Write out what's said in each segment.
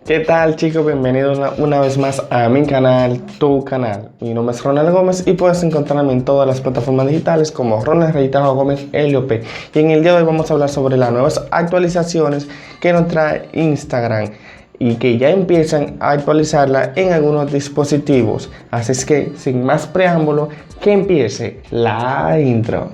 ¿Qué tal, chicos? Bienvenidos una vez más a mi canal, tu canal. Mi nombre es Ronald Gómez y puedes encontrarme en todas las plataformas digitales como Ronald Reitado Gómez LOP. Y en el día de hoy vamos a hablar sobre las nuevas actualizaciones que nos trae Instagram y que ya empiezan a actualizarla en algunos dispositivos. Así es que, sin más preámbulo, que empiece la intro.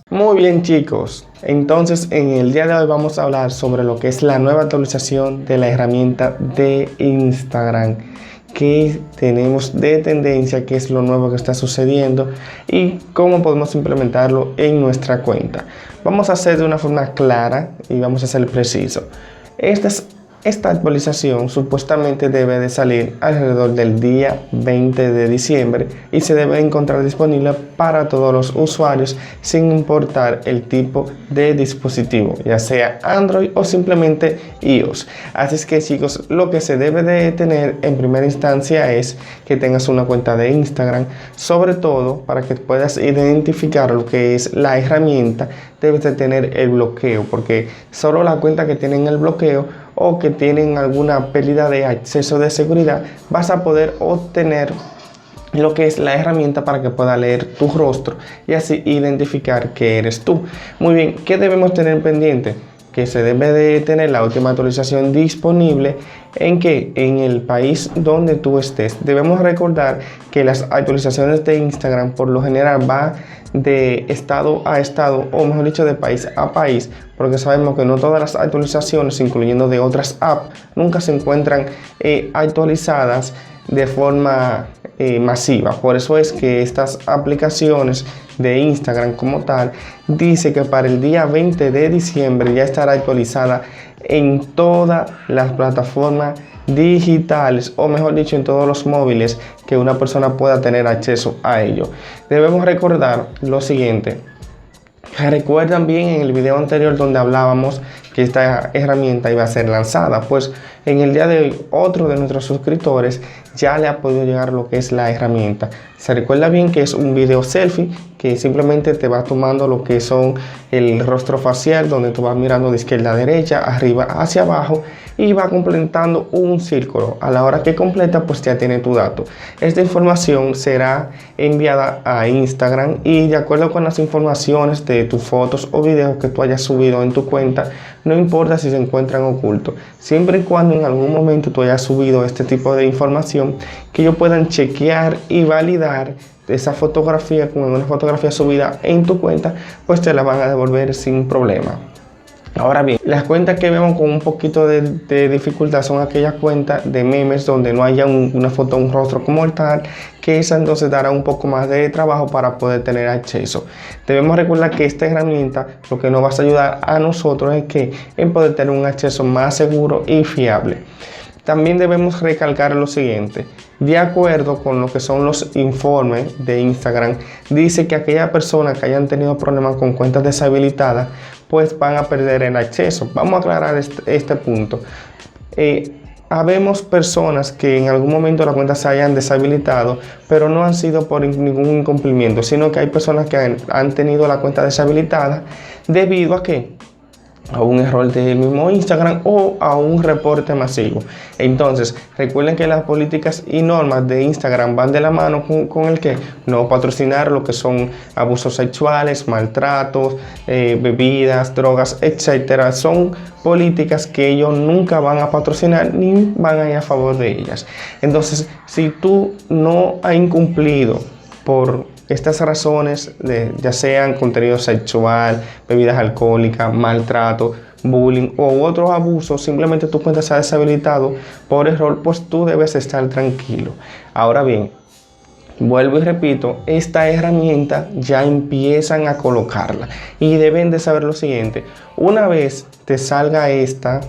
Muy bien, chicos, entonces en el día de hoy vamos a hablar sobre lo que es la nueva actualización de la herramienta de Instagram que tenemos de tendencia, qué es lo nuevo que está sucediendo y cómo podemos implementarlo en nuestra cuenta. Vamos a hacer de una forma clara y vamos a ser preciso. Esta actualización supuestamente debe de salir alrededor del día 20 de diciembre y se debe encontrar disponible para todos los usuarios sin importar el tipo de dispositivo, ya sea Android o simplemente iOS. Así es que, chicos, lo que se debe de tener en primera instancia es que tengas una cuenta de Instagram, sobre todo para que puedas identificar lo que es la herramienta. Debes de tener el bloqueo, porque solo la cuenta que tienen el bloqueo o que tienen alguna pérdida de acceso de seguridad vas a poder obtener lo que es la herramienta para que pueda leer tu rostro y así identificar que eres tú. Muy bien, ¿qué debemos tener pendiente? Que se debe de tener la última actualización disponible en el país donde tú estés. Debemos recordar que las actualizaciones de Instagram por lo general va de estado a estado, o mejor dicho, de país a país, porque sabemos que no todas las actualizaciones, incluyendo de otras apps, nunca se encuentran actualizadas de forma masiva. Por eso es que estas aplicaciones de Instagram como tal dice que para el día 20 de diciembre ya estará actualizada en todas las plataformas digitales, o mejor dicho, en todos los móviles que una persona pueda tener acceso a ello. Debemos recordar lo siguiente. ¿Recuerdan bien en el video anterior donde hablábamos que esta herramienta iba a ser lanzada? Pues en el día de hoy otro de nuestros suscriptores ya le ha podido llegar lo que es la herramienta. Se recuerda bien que es un video selfie que simplemente te va tomando lo que son el rostro facial, donde tú vas mirando de izquierda a derecha, arriba hacia abajo, y va completando un círculo. A la hora que completa, pues ya tiene tu dato. Esta información será enviada a Instagram y de acuerdo con las informaciones de tus fotos o videos que tú hayas subido en tu cuenta, no importa si se encuentran ocultos, siempre y cuando en algún momento tú hayas subido este tipo de información, que ellos puedan chequear y validar esa fotografía con una fotografía subida en tu cuenta, pues te la van a devolver sin problema. Ahora bien, las cuentas que vemos con un poquito de dificultad son aquellas cuentas de memes donde no haya una foto, un rostro como tal, que esa entonces dará un poco más de trabajo para poder tener acceso. Debemos recordar que esta herramienta lo que nos va a ayudar a nosotros es que en poder tener un acceso más seguro y fiable. También debemos recalcar lo siguiente. De acuerdo con lo que son los informes de Instagram, dice que aquellas personas que hayan tenido problemas con cuentas deshabilitadas, pues van a perder el acceso. Vamos a aclarar este punto. Habemos personas que en algún momento la cuenta se hayan deshabilitado, pero no han sido por ningún incumplimiento, sino que hay personas que han tenido la cuenta deshabilitada debido a que a un error del mismo Instagram o a un reporte masivo. Entonces, recuerden que las políticas y normas de Instagram van de la mano con el que no patrocinar lo que son abusos sexuales, maltratos, bebidas, drogas, etcétera. Son políticas que ellos nunca van a patrocinar ni van a ir a favor de ellas. Entonces, si tú no has incumplido por estas razones, ya sean contenido sexual, bebidas alcohólicas, maltrato, bullying u otros abusos, simplemente tu cuenta se ha deshabilitado por error, pues tú debes estar tranquilo. Ahora bien, vuelvo y repito, esta herramienta ya empiezan a colocarla y deben de saber lo siguiente. Una vez te salga esta,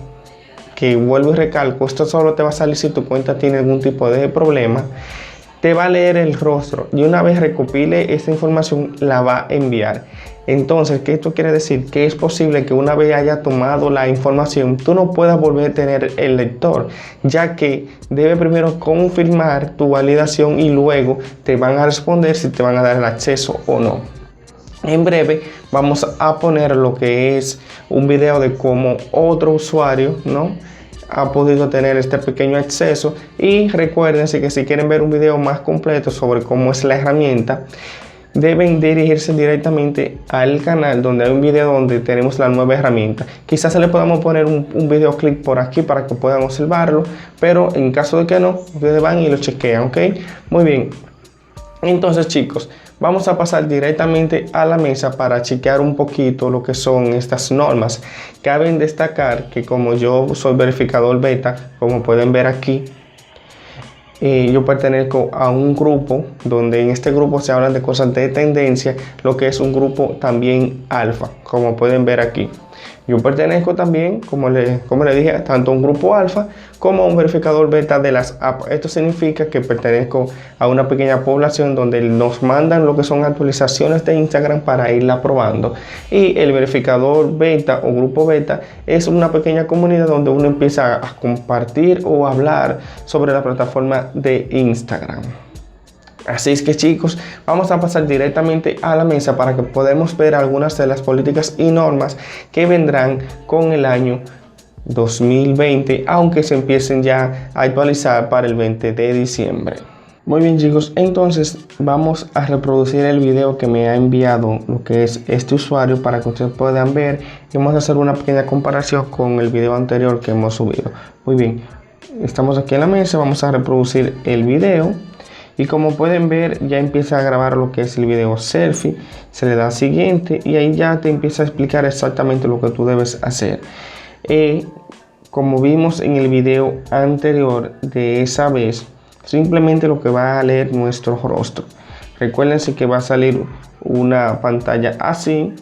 que vuelvo y recalco, esto solo te va a salir si tu cuenta tiene algún tipo de problema, te va a leer el rostro y una vez recopile esta información la va a enviar. Entonces, ¿qué esto quiere decir? Que es posible que una vez haya tomado la información, tú no puedas volver a tener el lector, ya que debe primero confirmar tu validación y luego te van a responder si te van a dar el acceso o no. En breve vamos a poner lo que es un video de cómo otro usuario, ¿no?, ha podido tener este pequeño acceso. Y recuérdense que si quieren ver un video más completo sobre cómo es la herramienta, deben dirigirse directamente al canal donde hay un video donde tenemos la nueva herramienta. Quizás se le podamos poner un videoclip por aquí para que puedan observarlo, pero en caso de que no, ustedes van y lo chequean, ¿ok? Muy bien. Entonces, chicos, vamos a pasar directamente a la mesa para chequear un poquito lo que son estas normas. Cabe destacar que como yo soy verificador beta, como pueden ver aquí, yo pertenezco a un grupo donde en este grupo se hablan de cosas de tendencia, lo que es un grupo también alfa, como pueden ver aquí. Yo pertenezco también, como le dije, tanto a un grupo alfa como a un verificador beta de las apps. Esto significa que pertenezco a una pequeña población donde nos mandan lo que son actualizaciones de Instagram para irla probando. Y el verificador beta o grupo beta es una pequeña comunidad donde uno empieza a compartir o hablar sobre la plataforma de Instagram. Así es que, chicos, vamos a pasar directamente a la mesa para que podamos ver algunas de las políticas y normas que vendrán con el año 2020, aunque se empiecen ya a actualizar para el 20 de diciembre. Muy bien, chicos, entonces vamos a reproducir el video que me ha enviado lo que es este usuario para que ustedes puedan ver, y vamos a hacer una pequeña comparación con el video anterior que hemos subido. Muy bien, estamos aquí en la mesa, vamos a reproducir el video. Y como pueden ver, ya empieza a grabar lo que es el video selfie. Se le da siguiente y ahí ya te empieza a explicar exactamente lo que tú debes hacer. Como vimos en el video anterior de esa vez, simplemente lo que va a leer nuestro rostro. Recuérdense que va a salir una pantalla así,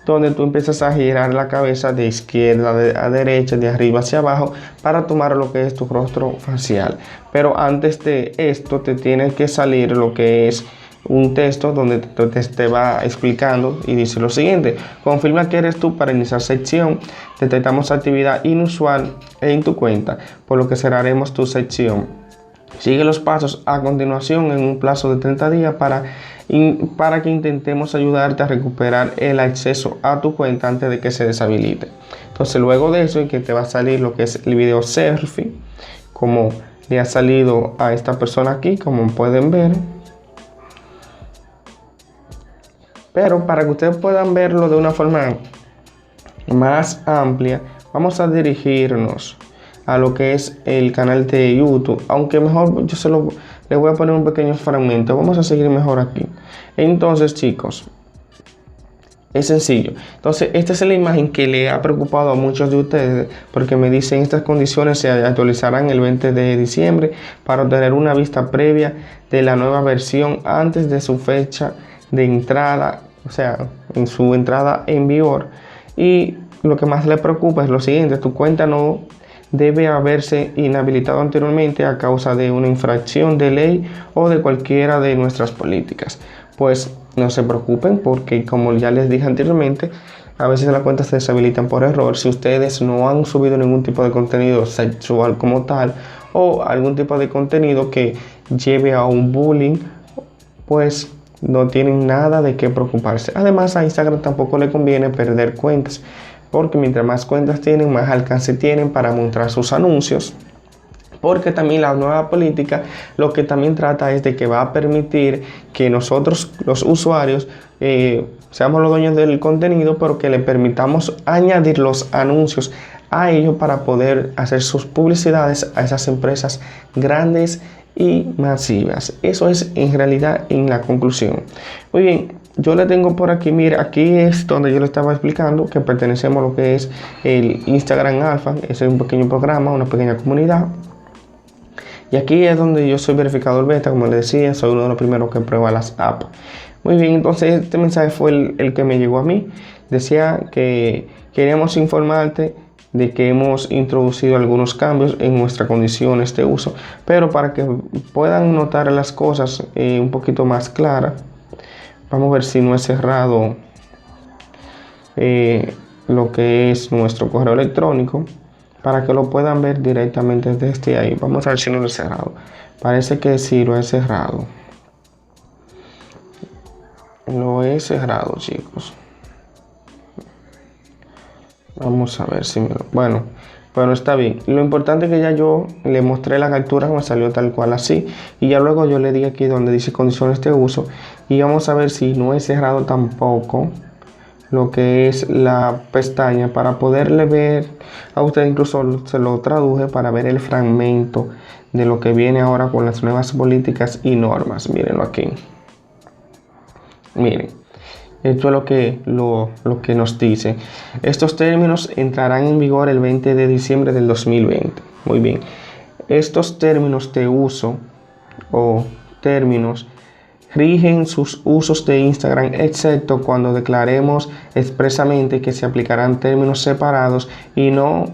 donde tú empiezas a girar la cabeza de izquierda a derecha, de arriba hacia abajo, para tomar lo que es tu rostro facial. Pero antes de esto te tiene que salir lo que es un texto donde te va explicando y dice lo siguiente: confirma que eres tú para iniciar sección, detectamos actividad inusual en tu cuenta, por lo que cerraremos tu sección. Sigue los pasos a continuación en un plazo de 30 días para que intentemos ayudarte a recuperar el acceso a tu cuenta antes de que se deshabilite. Entonces, luego de eso, que te va a salir lo que es el video selfie, como le ha salido a esta persona aquí, como pueden ver. Pero para que ustedes puedan verlo de una forma más amplia, vamos a dirigirnos a lo que es el canal de YouTube, aunque mejor yo le voy a poner un pequeño fragmento. Vamos a seguir mejor aquí. Entonces, chicos, es sencillo. Entonces, esta es la imagen que le ha preocupado a muchos de ustedes, porque me dicen estas condiciones se actualizarán el 20 de diciembre para obtener una vista previa de la nueva versión antes de su fecha de entrada, o sea, en su entrada en vigor. Y lo que más le preocupa es lo siguiente: tu cuenta no debe haberse inhabilitado anteriormente a causa de una infracción de ley o de cualquiera de nuestras políticas. Pues no se preocupen, porque como ya les dije anteriormente, a veces las cuentas se deshabilitan por error. Si ustedes no han subido ningún tipo de contenido sexual como tal, o algún tipo de contenido que lleve a un bullying, pues no tienen nada de qué preocuparse. Además, a Instagram tampoco le conviene perder cuentas, porque mientras más cuentas tienen, más alcance tienen para mostrar sus anuncios. Porque también la nueva política lo que también trata es de que va a permitir que nosotros, los usuarios, seamos los dueños del contenido, pero que le permitamos añadir los anuncios a ellos para poder hacer sus publicidades a esas empresas grandes y masivas. Eso es en realidad en la conclusión. Muy bien, yo le tengo por aquí, mira, aquí es donde yo le estaba explicando que pertenecemos a lo que es el Instagram Alpha. Ese es un pequeño programa, una pequeña comunidad. Y aquí es donde yo soy verificador beta, como les decía, soy uno de los primeros que prueba las apps. Muy bien, entonces este mensaje fue el que me llegó a mí. Decía que queríamos informarte de que hemos introducido algunos cambios en nuestras condiciones de uso, pero para que puedan notar las cosas un poquito más claras, vamos a ver si no he cerrado lo que es nuestro correo electrónico, para que lo puedan ver directamente desde ahí. Vamos a ver si no lo he cerrado. Parece que sí lo he cerrado. Lo he cerrado, chicos. Vamos a ver si me lo... Bueno, pero está bien. Lo importante es que ya yo le mostré la captura, me salió tal cual así. Y ya luego yo le di aquí donde dice condiciones de uso. Y vamos a ver si no he cerrado tampoco lo que es la pestaña para poderle ver a usted. Incluso se lo traduje para ver el fragmento de lo que viene ahora con las nuevas políticas y normas. Mírenlo aquí. Miren, esto es lo que nos dice. Estos términos entrarán en vigor el 20 de diciembre del 2020. Muy bien. Estos términos de uso o términos rigen sus usos de Instagram, excepto cuando declaremos expresamente que se aplicarán términos separados y no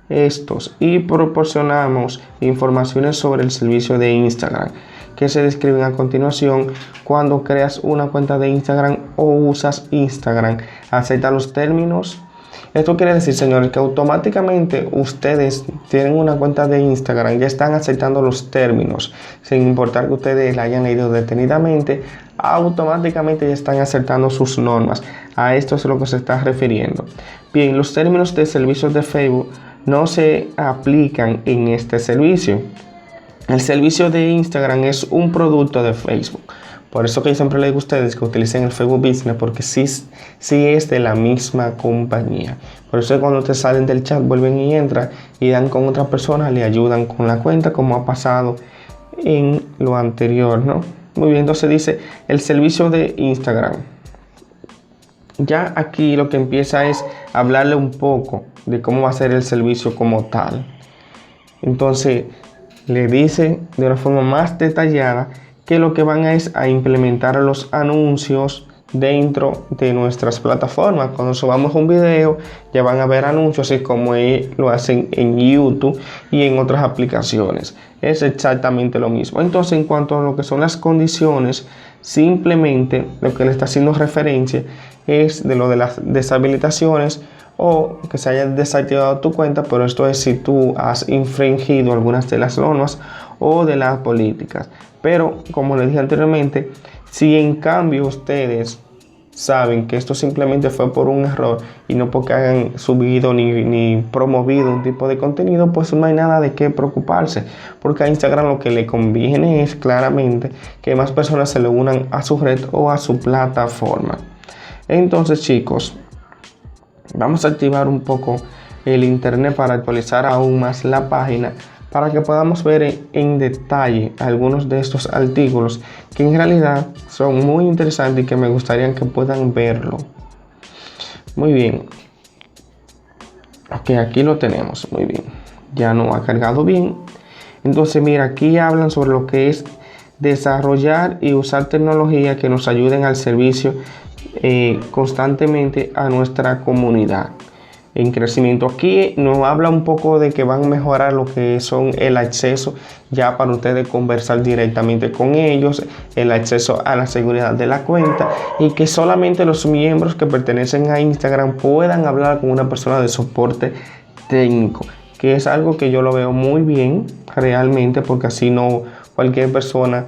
estos, y proporcionamos informaciones sobre el servicio de Instagram que se describen a continuación. Cuando creas una cuenta de Instagram o usas Instagram, acepta los términos. Esto quiere decir, señores, que automáticamente ustedes tienen una cuenta de Instagram, ya están aceptando los términos, sin importar que ustedes la hayan leído detenidamente, automáticamente ya están aceptando sus normas. A esto es a lo que se está refiriendo. Bien, los términos de servicios de Facebook no se aplican en este servicio. El servicio de Instagram es un producto de Facebook. Por eso que yo siempre le digo a ustedes que utilicen el Facebook Business, porque sí es de la misma compañía. Por eso que cuando te salen del chat, vuelven y entran y dan con otra persona, le ayudan con la cuenta, como ha pasado en lo anterior, ¿no? Muy bien, entonces dice el servicio de Instagram. Ya aquí lo que empieza es hablarle un poco de cómo va a ser el servicio como tal. Entonces le dice de una forma más detallada que lo que van es a implementar los anuncios dentro de nuestras plataformas. Cuando subamos un video ya van a ver anuncios, así como lo hacen en YouTube y en otras aplicaciones. Es exactamente lo mismo. Entonces, en cuanto a lo que son las condiciones, simplemente lo que le está haciendo referencia es de lo de las deshabilitaciones o que se haya desactivado tu cuenta, pero esto es si tú has infringido algunas de las normas o de las políticas. Pero como les dije anteriormente, si en cambio ustedes saben que esto simplemente fue por un error y no porque hayan subido ni promovido un tipo de contenido, pues no hay nada de qué preocuparse, porque a Instagram lo que le conviene es claramente que más personas se le unan a su red o a su plataforma. Entonces, chicos, vamos a activar un poco el internet para actualizar aún más la página, para que podamos ver en detalle algunos de estos artículos que en realidad son muy interesantes y que me gustaría que puedan verlo. Muy bien. Ok, aquí lo tenemos. Muy bien. Ya no ha cargado bien. Entonces, mira, aquí hablan sobre lo que es desarrollar y usar tecnología que nos ayuden al servicio constantemente a nuestra comunidad en crecimiento. Aquí nos habla un poco de que van a mejorar lo que son el acceso ya para ustedes conversar directamente con ellos, el acceso a la seguridad de la cuenta y que solamente los miembros que pertenecen a Instagram puedan hablar con una persona de soporte técnico, que es algo que yo lo veo muy bien realmente, porque así no cualquier persona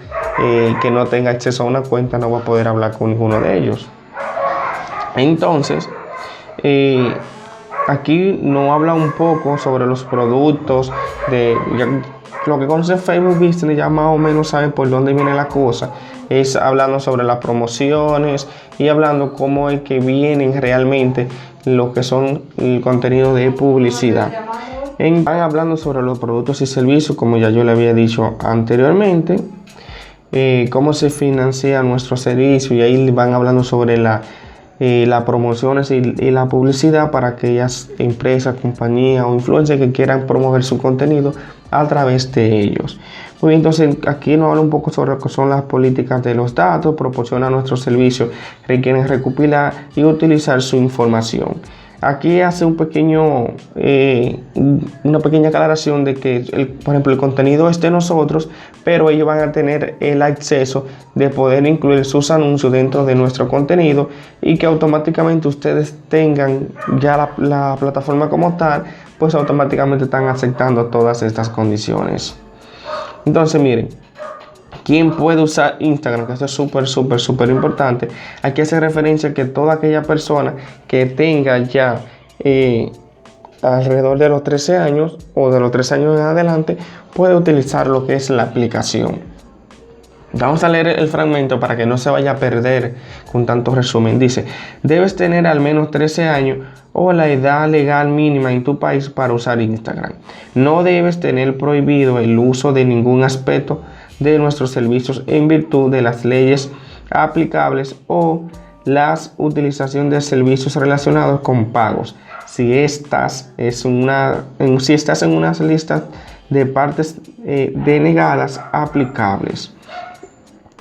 que no tenga acceso a una cuenta no va a poder hablar con ninguno de ellos. Entonces, aquí nos habla un poco sobre los productos de lo que conoce Facebook Business, ya más o menos saben por dónde viene la cosa. Es hablando sobre las promociones y hablando cómo es que vienen realmente lo que son el contenido de publicidad. Van hablando sobre los productos y servicios, como ya yo le había dicho anteriormente, cómo se financia nuestro servicio, y ahí van hablando sobre las promociones y la publicidad para aquellas empresas, compañías o influencers que quieran promover su contenido a través de ellos. Muy bien, entonces aquí nos habla un poco sobre lo que son las políticas de los datos, proporciona nuestros servicios, requieren recopilar y utilizar su información. Aquí hace una pequeña aclaración de que, por ejemplo, el contenido es de nosotros, pero ellos van a tener el acceso de poder incluir sus anuncios dentro de nuestro contenido y que automáticamente ustedes tengan ya la plataforma como tal, pues automáticamente están aceptando todas estas condiciones. Entonces, miren, ¿Quién puede usar Instagram? Que esto es súper importante. Aquí hace referencia a que toda aquella persona que tenga ya alrededor de los 13 años o de los 13 años en adelante puede utilizar lo que es la aplicación. Vamos a leer el fragmento para que no se vaya a perder con tanto resumen. Dice, debes tener al menos 13 años o la edad legal mínima en tu país para usar Instagram. No debes tener prohibido el uso de ningún aspecto de nuestros servicios en virtud de las leyes aplicables o la utilización de servicios relacionados con pagos. Si estás en unas listas de partes denegadas aplicables.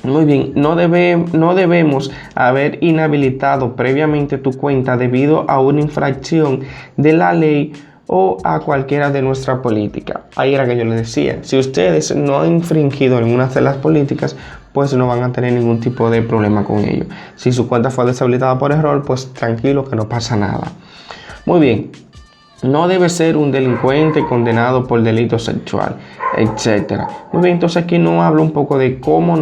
Muy bien, no debemos haber inhabilitado previamente tu cuenta debido a una infracción de la ley o a cualquiera de nuestra política. Ahí era que yo les decía, si ustedes no han infringido ninguna de las políticas, pues no van a tener ningún tipo de problema con ello. Si su cuenta fue deshabilitada por error, pues tranquilo que no pasa nada. Muy bien. No debe ser un delincuente condenado por delito sexual, etc. Muy bien, entonces aquí nos habla un poco de cómo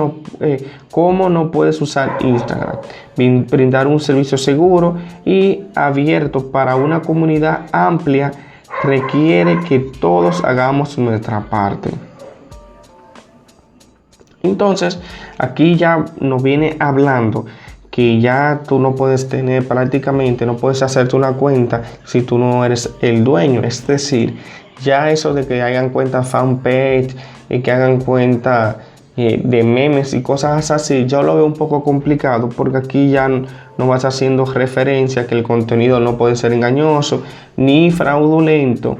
no puedes usar Instagram. Brindar un servicio seguro y abierto para una comunidad amplia requiere que todos hagamos nuestra parte. Entonces, aquí ya nos viene hablando que ya tú no puedes tener prácticamente, no puedes hacerte una cuenta si tú no eres el dueño. Es decir, ya eso de que hagan cuenta fanpage y que hagan cuenta de memes y cosas así, yo lo veo un poco complicado porque aquí ya no vas haciendo referencia que el contenido no puede ser engañoso ni fraudulento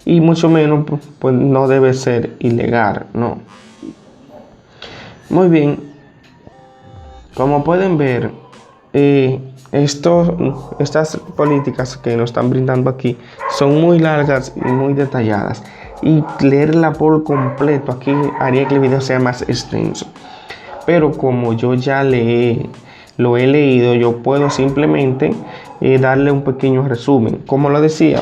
y mucho menos pues no debe ser ilegal, ¿no? Muy bien. Como pueden ver, estas políticas que nos están brindando aquí son muy largas y muy detalladas. Y leerla por completo aquí haría que el video sea más extenso. Pero como yo ya lo he leído, yo puedo simplemente darle un pequeño resumen. Como lo decía,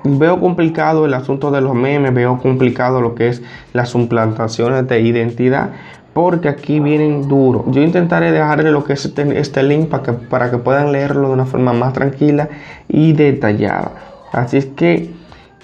veo complicado el asunto de los memes, veo complicado lo que es las suplantaciones de identidad, porque aquí vienen duros. Yo intentaré dejarle lo que es este link para que puedan leerlo de una forma más tranquila y detallada. Así es que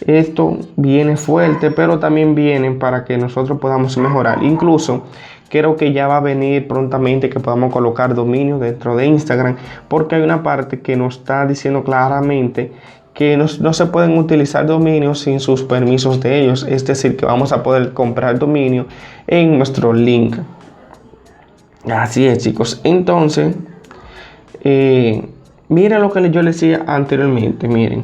esto viene fuerte, pero también viene para que nosotros podamos mejorar. Incluso creo que ya va a venir prontamente que podamos colocar dominios dentro de Instagram, porque hay una parte que nos está diciendo claramente que no se pueden utilizar dominios sin sus permisos de ellos. Es decir, que vamos a poder comprar dominio en nuestro link. Así es, chicos. Entonces, miren lo que yo les decía anteriormente. Miren,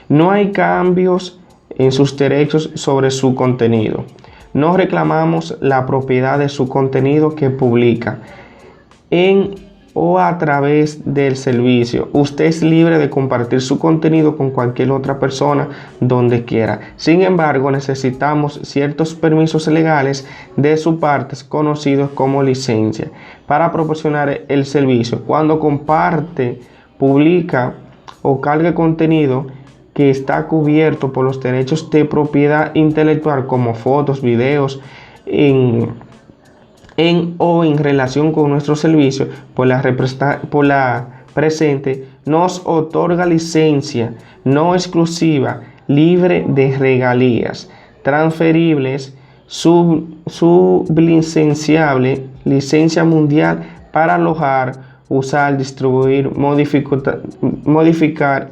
no hay cambios en sus derechos sobre su contenido. No reclamamos la propiedad de su contenido que publica o a través del servicio. Usted es libre de compartir su contenido con cualquier otra persona donde quiera. Sin embargo, necesitamos ciertos permisos legales de su parte, conocidos como licencia, para proporcionar el servicio. Cuando comparte, publica o carga contenido que está cubierto por los derechos de propiedad intelectual, como fotos, videos, o en relación con nuestro servicio, por la presente nos otorga licencia no exclusiva, libre de regalías, transferibles, sublicenciable, licencia mundial para alojar, usar, distribuir, modificar,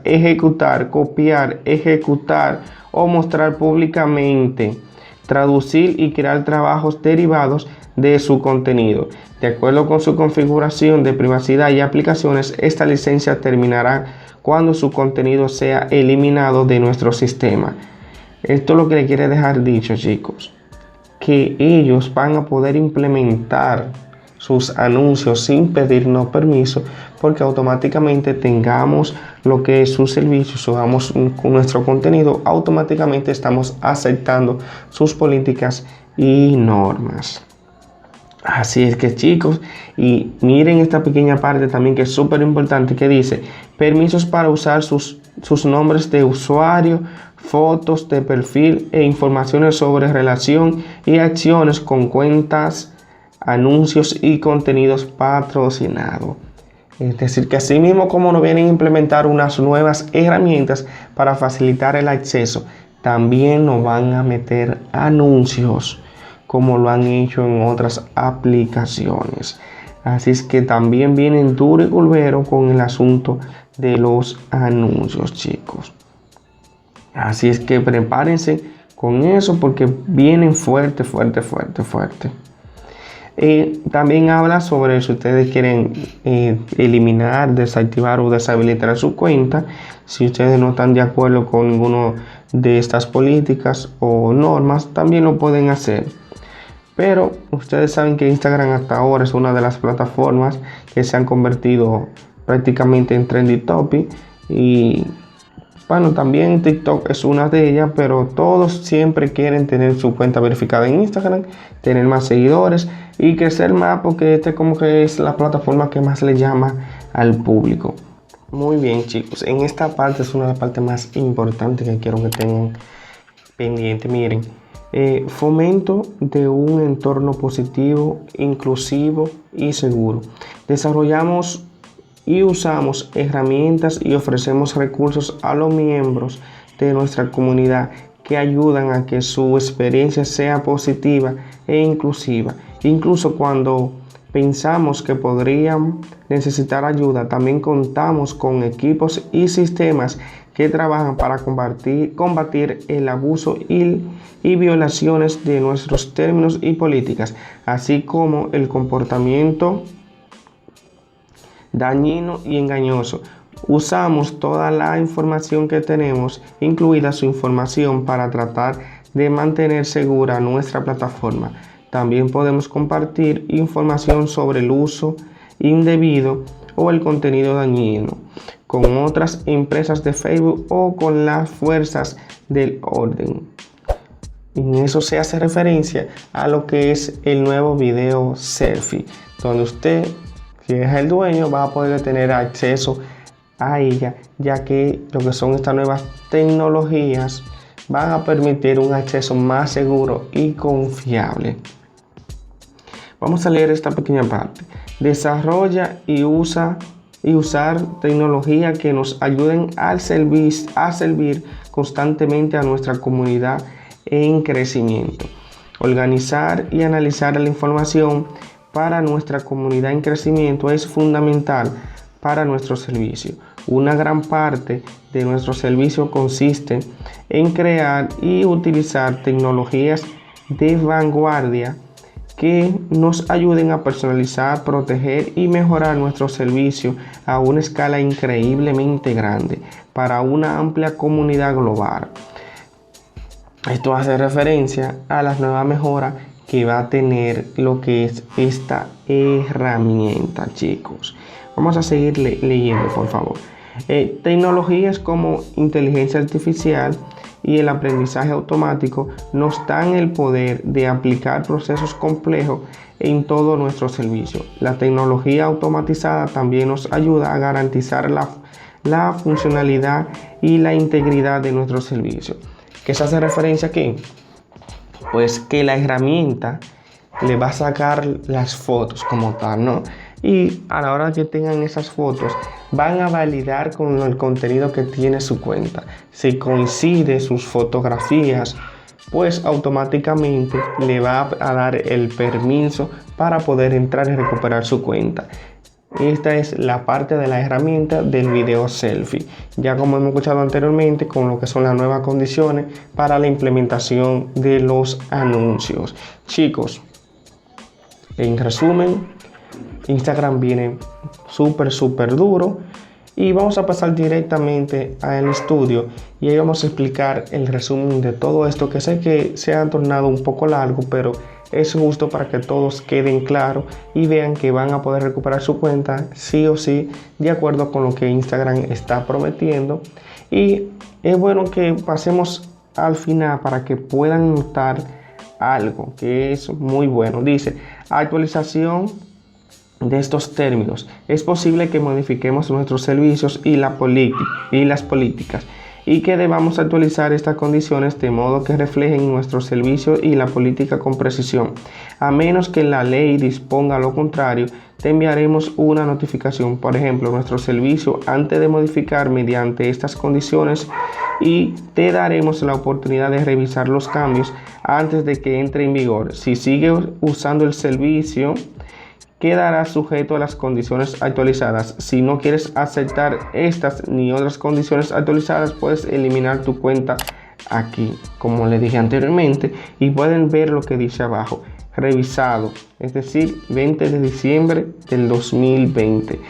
ejecutar, copiar, ejecutar o mostrar públicamente, traducir y crear trabajos derivados de su contenido. De acuerdo con su configuración de privacidad y aplicaciones, esta licencia terminará cuando su contenido sea eliminado de nuestro sistema. Esto es lo que le quiere dejar dicho, chicos, que ellos van a poder implementar sus anuncios sin pedirnos permiso, porque automáticamente tengamos lo que es su servicio, subamos con nuestro contenido, automáticamente estamos aceptando sus políticas y normas. Así es que, chicos, y miren esta pequeña parte también que es súper importante, que dice permisos para usar sus sus nombres de usuario, fotos de perfil e informaciones sobre relación y acciones con cuentas, anuncios y contenidos patrocinados. Es decir, que así mismo como nos vienen a implementar unas nuevas herramientas para facilitar el acceso, también nos van a meter anuncios como lo han hecho en otras aplicaciones. Así es que también vienen duro y golpero con el asunto de los anuncios, chicos. Así es que prepárense con eso porque vienen fuerte. También habla sobre si ustedes quieren eliminar, desactivar o deshabilitar su cuenta. Si ustedes no están de acuerdo con ninguno de estas políticas o normas, también lo pueden hacer. Pero ustedes saben que Instagram hasta ahora es una de las plataformas que se han convertido prácticamente en trending topic. Y bueno, también TikTok es una de ellas, pero todos siempre quieren tener su cuenta verificada en Instagram, tener más seguidores y crecer más, porque este como que es la plataforma que más le llama al público. Muy bien, chicos, en esta parte es una de las partes más importantes que quiero que tengan pendiente. Miren, fomento de un entorno positivo, inclusivo y seguro. Desarrollamos y usamos herramientas y ofrecemos recursos a los miembros de nuestra comunidad que ayudan a que su experiencia sea positiva e inclusiva. Incluso cuando pensamos que podrían necesitar ayuda, también contamos con equipos y sistemas que trabajan para combatir el abuso y violaciones de nuestros términos y políticas, así como el comportamiento dañino y engañoso. Usamos toda la información que tenemos, incluida su información, para tratar de mantener segura nuestra plataforma. También podemos compartir información sobre el uso indebido o el contenido dañino con otras empresas de Facebook o con las fuerzas del orden. En eso se hace referencia a lo que es el nuevo video selfie, donde usted, si es el dueño, va a poder tener acceso a ella, ya que lo que son estas nuevas tecnologías van a permitir un acceso más seguro y confiable. Vamos a leer esta pequeña parte. Desarrolla y usar tecnología que nos ayuden a servir constantemente a nuestra comunidad en crecimiento. Organizar y analizar la información para nuestra comunidad en crecimiento es fundamental para nuestro servicio. Una gran parte de nuestro servicio consiste en crear y utilizar tecnologías de vanguardia que nos ayuden a personalizar, proteger y mejorar nuestro servicio a una escala increíblemente grande para una amplia comunidad global. Esto hace referencia a las nuevas mejoras que va a tener lo que es esta herramienta, chicos. Vamos a seguir leyendo, por favor. Tecnologías como inteligencia artificial y el aprendizaje automático nos dan el poder de aplicar procesos complejos en todo nuestro servicio. La tecnología automatizada también nos ayuda a garantizar la funcionalidad y la integridad de nuestro servicio. ¿Qué se hace referencia aquí? Pues que la herramienta le va a sacar las fotos como tal, ¿no? Y a la hora que tengan esas fotos, van a validar con el contenido que tiene su cuenta. Si coincide sus fotografías, pues automáticamente le va a dar el permiso para poder entrar y recuperar su cuenta. Esta es la parte de la herramienta del video selfie. Ya como hemos escuchado anteriormente, con lo que son las nuevas condiciones para la implementación de los anuncios. Chicos, en resumen, Instagram viene súper duro. Y vamos a pasar directamente al estudio y ahí vamos a explicar el resumen de todo esto, que sé que se ha tornado un poco largo, pero es justo para que todos queden claros y vean que van a poder recuperar su cuenta sí o sí, de acuerdo con lo que Instagram está prometiendo. Y es bueno que pasemos al final para que puedan notar algo que es muy bueno. Dice: actualización de estos términos. Es posible que modifiquemos nuestros servicios y las políticas y que debamos actualizar estas condiciones de modo que reflejen nuestros servicios y la política con precisión. A menos que la ley disponga lo contrario, te enviaremos una notificación, por ejemplo, nuestro servicio antes de modificar mediante estas condiciones, y te daremos la oportunidad de revisar los cambios antes de que entre en vigor. Si sigues usando el servicio, quedará sujeto a las condiciones actualizadas. Si no quieres aceptar estas ni otras condiciones actualizadas, puedes eliminar tu cuenta aquí, como le dije anteriormente, y pueden ver lo que dice abajo: revisado, es decir, 20 de diciembre del 2020.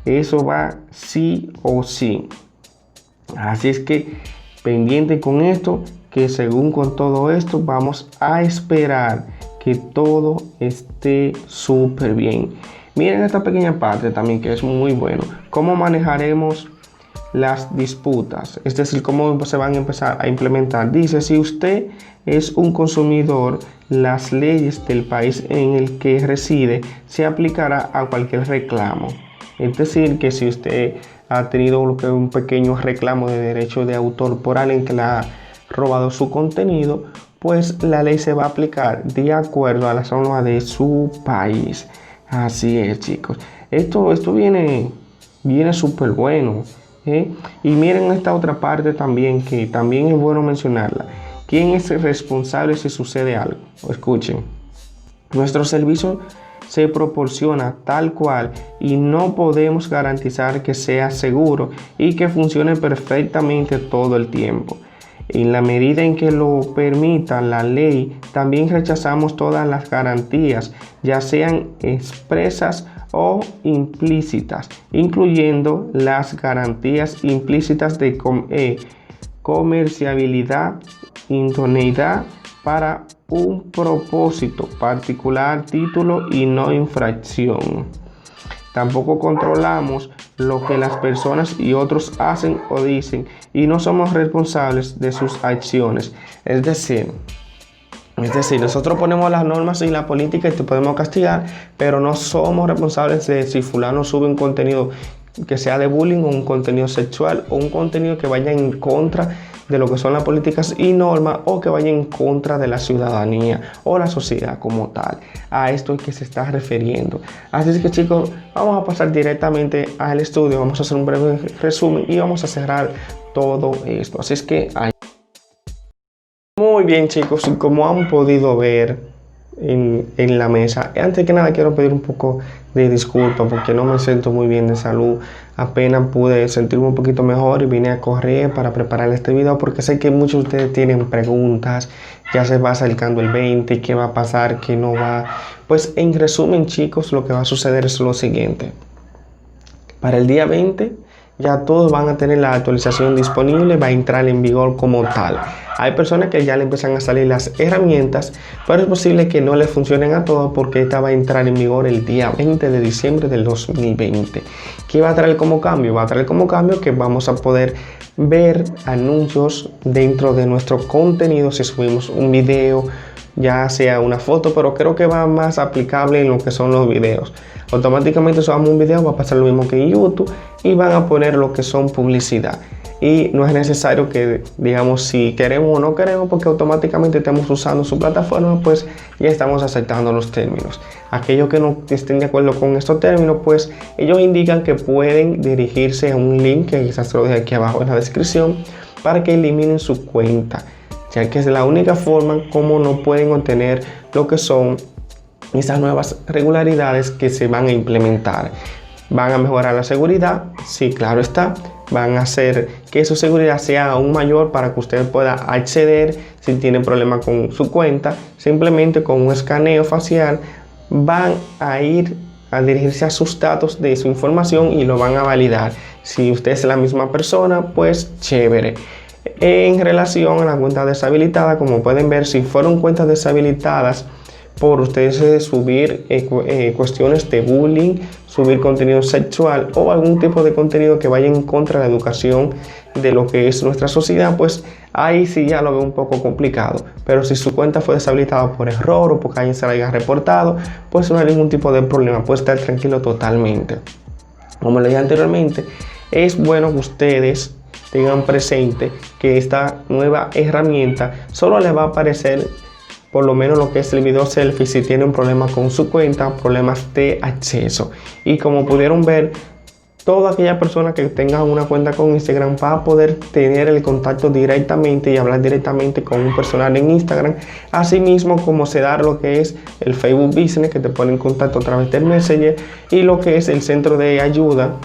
Eso va sí o sí. Así es que pendiente con esto, que según con todo esto vamos a esperar que todo esté súper bien. Miren esta pequeña parte también, que es muy bueno. ¿Cómo manejaremos las disputas? Es decir, cómo se van a empezar a implementar. Dice: si usted es un consumidor, las leyes del país en el que reside se aplicará a cualquier reclamo. Es decir, que si usted ha tenido un pequeño reclamo de derecho de autor por alguien que le ha robado su contenido, pues la ley se va a aplicar de acuerdo a la zona de su país. Así es, chicos. Esto viene súper bueno. Y miren esta otra parte también, que también es bueno mencionarla. ¿Quién es el responsable si sucede algo? Escuchen. Nuestro servicio se proporciona tal cual y no podemos garantizar que sea seguro y que funcione perfectamente todo el tiempo. En la medida en que lo permita la ley, también rechazamos todas las garantías, ya sean expresas o implícitas, incluyendo las garantías implícitas de comerciabilidad, idoneidad para un propósito particular, título y no infracción. Tampoco controlamos lo que las personas y otros hacen o dicen, y no somos responsables de sus acciones. Es decir, nosotros ponemos las normas y la política y te podemos castigar, pero no somos responsables de si fulano sube un contenido que sea de bullying, o un contenido sexual, o un contenido que vaya en contra de lo que son las políticas y normas, o que vaya en contra de la ciudadanía o la sociedad como tal. A esto es que se está refiriendo. Así es que, chicos, vamos a pasar directamente al estudio, vamos a hacer un breve resumen y vamos a cerrar todo esto. Así es que muy bien, chicos, como han podido ver en la mesa, antes que nada quiero pedir un poco de disculpa porque no me siento muy bien de salud. Apenas pude sentirme un poquito mejor y vine a correr para preparar este video, porque sé que muchos de ustedes tienen preguntas. Ya se va acercando el 20, qué va a pasar, qué no va. Pues en resumen, chicos, lo que va a suceder es lo siguiente: para el día 20 ya todos van a tener la actualización disponible, va a entrar en vigor como tal. Hay personas que ya le empiezan a salir las herramientas, pero es posible que no le funcionen a todos, porque esta va a entrar en vigor el día 20 de diciembre del 2020. ¿Qué va a traer como cambio? Va a traer como cambio que vamos a poder ver anuncios dentro de nuestro contenido si subimos un video, ya sea una foto, pero creo que va más aplicable en lo que son los videos. Automáticamente subamos un video, va a pasar lo mismo que en YouTube, y van a poner lo que son publicidad. Y no es necesario que digamos si queremos o no queremos, porque automáticamente estamos usando su plataforma, pues ya estamos aceptando los términos. Aquellos que no estén de acuerdo con estos términos, pues ellos indican que pueden dirigirse a un link que quizás se lo deje aquí abajo en la descripción, para que eliminen su cuenta, ya que es la única forma como no pueden obtener lo que son estas nuevas regularidades que se van a implementar. Van a mejorar la seguridad, sí, claro está. Van a hacer que su seguridad sea aún mayor, para que usted pueda acceder si tiene problemas con su cuenta. Simplemente con un escaneo facial van a ir a dirigirse a sus datos de su información y lo van a validar. Si usted es la misma persona, pues chévere. En relación a la cuenta deshabilitada, como pueden ver, si fueron cuentas deshabilitadas, por ustedes subir cuestiones de bullying, subir contenido sexual o algún tipo de contenido que vaya en contra de la educación de lo que es nuestra sociedad, pues ahí sí ya lo veo un poco complicado. Pero si su cuenta fue deshabilitada por error o porque alguien se la haya reportado, pues no hay ningún tipo de problema, puede estar tranquilo totalmente. Como le dije anteriormente, es bueno que ustedes tengan presente que esta nueva herramienta solo les va a aparecer por lo menos lo que es el video selfie si tiene un problema con su cuenta, problemas de acceso. Y como pudieron ver, toda aquella persona que tenga una cuenta con Instagram va a poder tener el contacto directamente y hablar directamente con un personal en Instagram, asimismo como se da lo que es el Facebook Business, que te pone en contacto a través del Messenger, y lo que es el centro de ayuda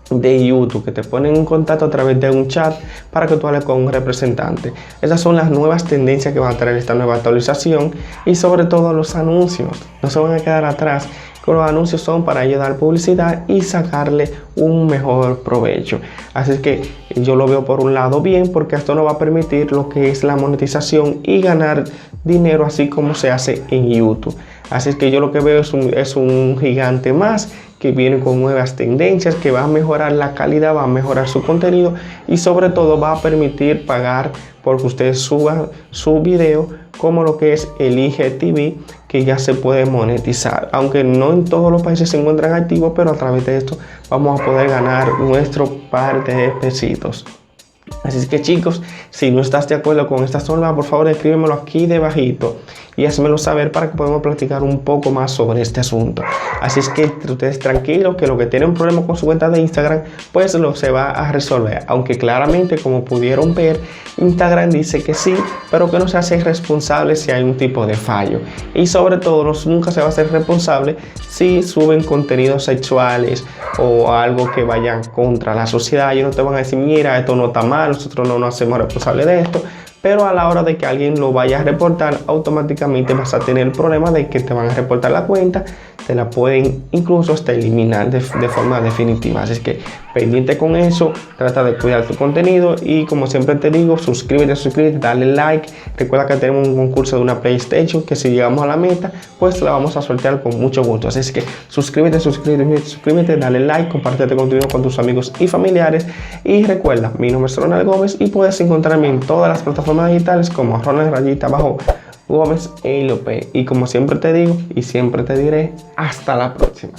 de YouTube, que te ponen en contacto a través de un chat para que tú hables con un representante. Esas son las nuevas tendencias que va a traer esta nueva actualización, y sobre todo los anuncios no se van a quedar atrás. Los anuncios son para ayudar a publicidad y sacarle un mejor provecho. Así que yo lo veo por un lado bien, porque esto nos va a permitir lo que es la monetización y ganar dinero así como se hace en YouTube. Así que yo lo que veo es un gigante más que viene con nuevas tendencias, que va a mejorar la calidad, va a mejorar su contenido y sobre todo va a permitir pagar porque ustedes suban su video, como lo que es el IGTV, que ya se puede monetizar, aunque no en todos los países se encuentran activos, pero a través de esto vamos a poder ganar nuestro par de pesitos. Así que chicos, si no estás de acuerdo con esta norma, por favor escríbemelo aquí debajito y házmelo saber para que podamos platicar un poco más sobre este asunto. Así es que ustedes tranquilos, que lo que tienen un problema con su cuenta de Instagram, pues lo se va a resolver. Aunque claramente, como pudieron ver, Instagram dice que sí, pero que no se hace responsable si hay un tipo de fallo. Y sobre todo, nunca se va a hacer responsable si suben contenidos sexuales o algo que vayan contra la sociedad. Ellos no te van a decir, mira, esto no está mal, nosotros no nos hacemos responsables de esto. Pero a la hora de que alguien lo vaya a reportar, automáticamente vas a tener el problema de que te van a reportar la cuenta, te la pueden incluso hasta eliminar de forma definitiva. Así que pendiente con eso, trata de cuidar tu contenido y como siempre te digo, suscríbete, dale like. Recuerda que tenemos un concurso de una PlayStation que si llegamos a la meta, pues la vamos a sortear con mucho gusto. Así que suscríbete, dale like, comparte este contenido con tus amigos y familiares. Y recuerda, mi nombre es Ronald Gómez y puedes encontrarme en todas las plataformas digitales como Ronald_Gómez LP. Y como siempre te digo y siempre te diré, hasta la próxima.